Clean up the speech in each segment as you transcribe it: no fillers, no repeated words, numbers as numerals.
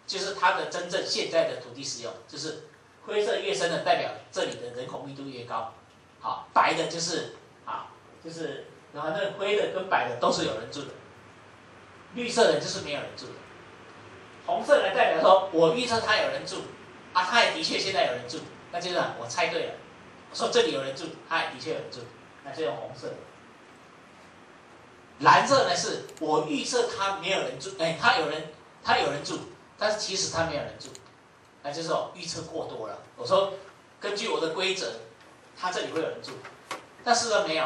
就是它的真正现在的土地使用，就是灰色越深的代表这里的人口密度越高，好，白的就是就是然后那个灰的跟白的都是有人住的，绿色的就是没有人住的，红色的代表说我预测它有人住，它也的确现在有人住，那就是我猜对了，我说这里有人住，它也的确有人住，那就用红色的。蓝色呢是我预测它没有人住，它有人住，但是其实它没有人住，那就是我预测过多了。我说根据我的规则，它这里会有人住，但事实上没有，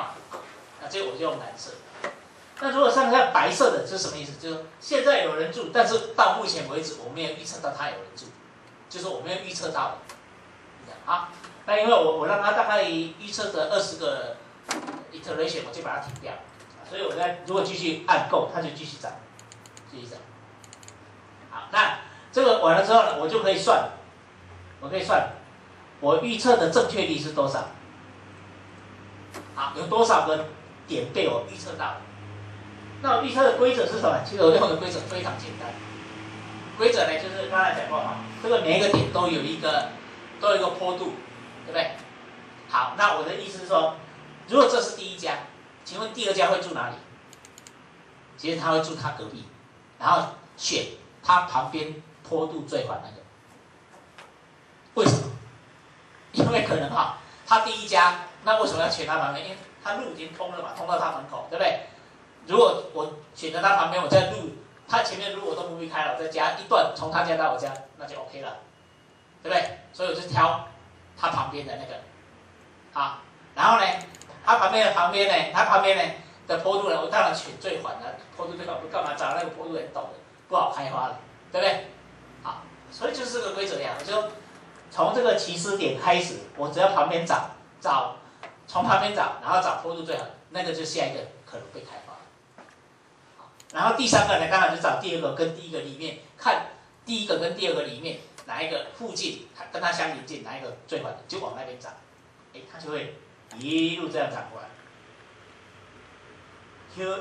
那这我就用蓝色。那如果像白色的，这是什么意思？就是现在有人住，但是到目前为止我没有预测到它有人住，就是我没有预测到。好，那因为我让它大概预测的20个 iteration， 我就把它停掉。所以我如果继续按够，它就继续涨，继续涨。好，那这个完了之后呢，我就可以算，我预测的正确率是多少？好，有多少个点被我预测到？那我预测的规则是什么？其实我用的规则非常简单，规则呢就是刚才讲过这个每一个点都有一个坡度，对不对？好，那我的意思是说，如果这是第一家。请问第二家会住哪里？其实他会住他隔壁，然后选他旁边坡度最缓那个。为什么？因为可能他第一家，那为什么要选他旁边？因为他路已经通了嘛，通到他门口，对不对？如果我选择他旁边，我在他前面路我都不必开了，我再加一段从他家到我家，那就 OK 了，对不对？所以我就挑他旁边的那个，好，然后呢？它旁边呢的坡度呢，我当然选最缓的坡度最好，我干嘛找那个坡度很陡的，不好开发了，对不对？好，所以就是这个规则呀，我就从这个起始点开始，我只要旁边找，从旁边找，然后找坡度最好，那个就下一个可能被开发。好，然后第三个呢，当然就找第二个跟第一个里面，看第一个跟第二个里面哪一个附近跟它相邻近，哪一个最缓的，就往那边找，它就会。一路这样涨过来，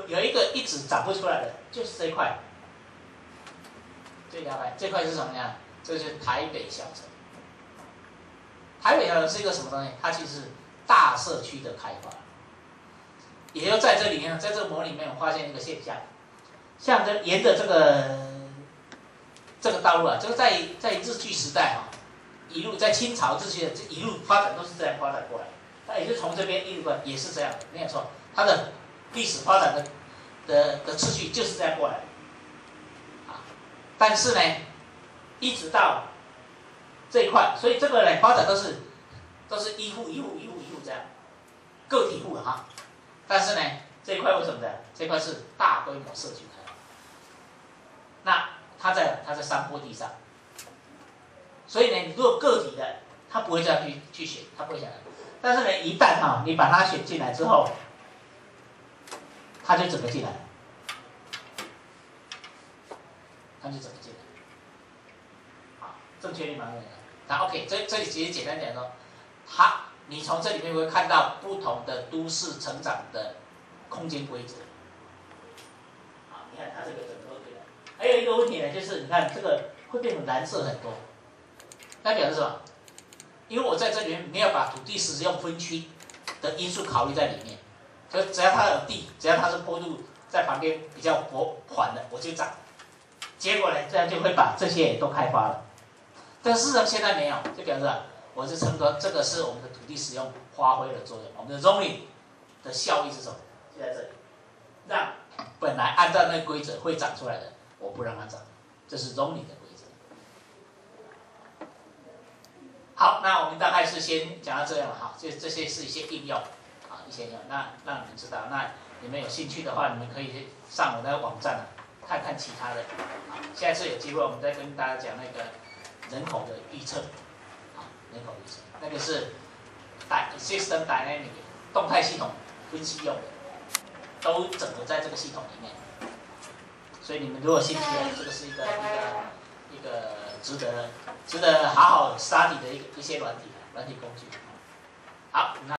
有一个一直涨不出来的，就是这一块，这块是什么呀？这个就是台北小城。台北小城是一个什么东西？它其实是大社区的开发，也就在这里面，在这个模里面，我发现一个现象，像沿着这个道路啊，这个在日据时代一路在清朝这些一路发展都是这样发展过来的。它也是从这边一路过，也是这样的，没有错。它的历史发展的次序就是这样过来的，但是呢，一直到这一块，所以这个呢发展都是一户这样，个体户但是呢，这一块为什么呢？这一块是大规模社区开发，那它在山坡地上，所以呢，如果个体的，他不会这样去选，他不会想。但是呢，一旦你把它选进来之后，它就整个进来，好，正确率蛮高的。那 OK， 这里其实简单讲说，你从这里面会看到不同的都市成长的空间规则。好，你看它这个整个对了。还有一个问题呢，就是你看这个会变成蓝色很多，代表是什么？因为我在这里面没有把土地使用分区的因素考虑在里面，所以只要它有地，只要它是坡度在旁边比较缓的，我就涨。结果呢，这样就会把这些也都开发了。但事实上现在没有，就表示我是称说这个是我们的土地使用发挥了作用。我们的 zoning 的效益是什么？就在这里，让本来按照那个规则会长出来的，我不让它长，这是 zoning 的规则。好，那我们大概是先讲到这样了这些是一些应用一些应用，那让你们知道。那你们有兴趣的话，你们可以上我的网站看看其他的。下一次有机会我们再跟大家讲那个人口的预测，人口预测那个是system dynamic 动态系统分析用的，都整合在这个系统里面。所以你们如果有兴趣这个是一个值得好好 study 的一些软体工具。好，那。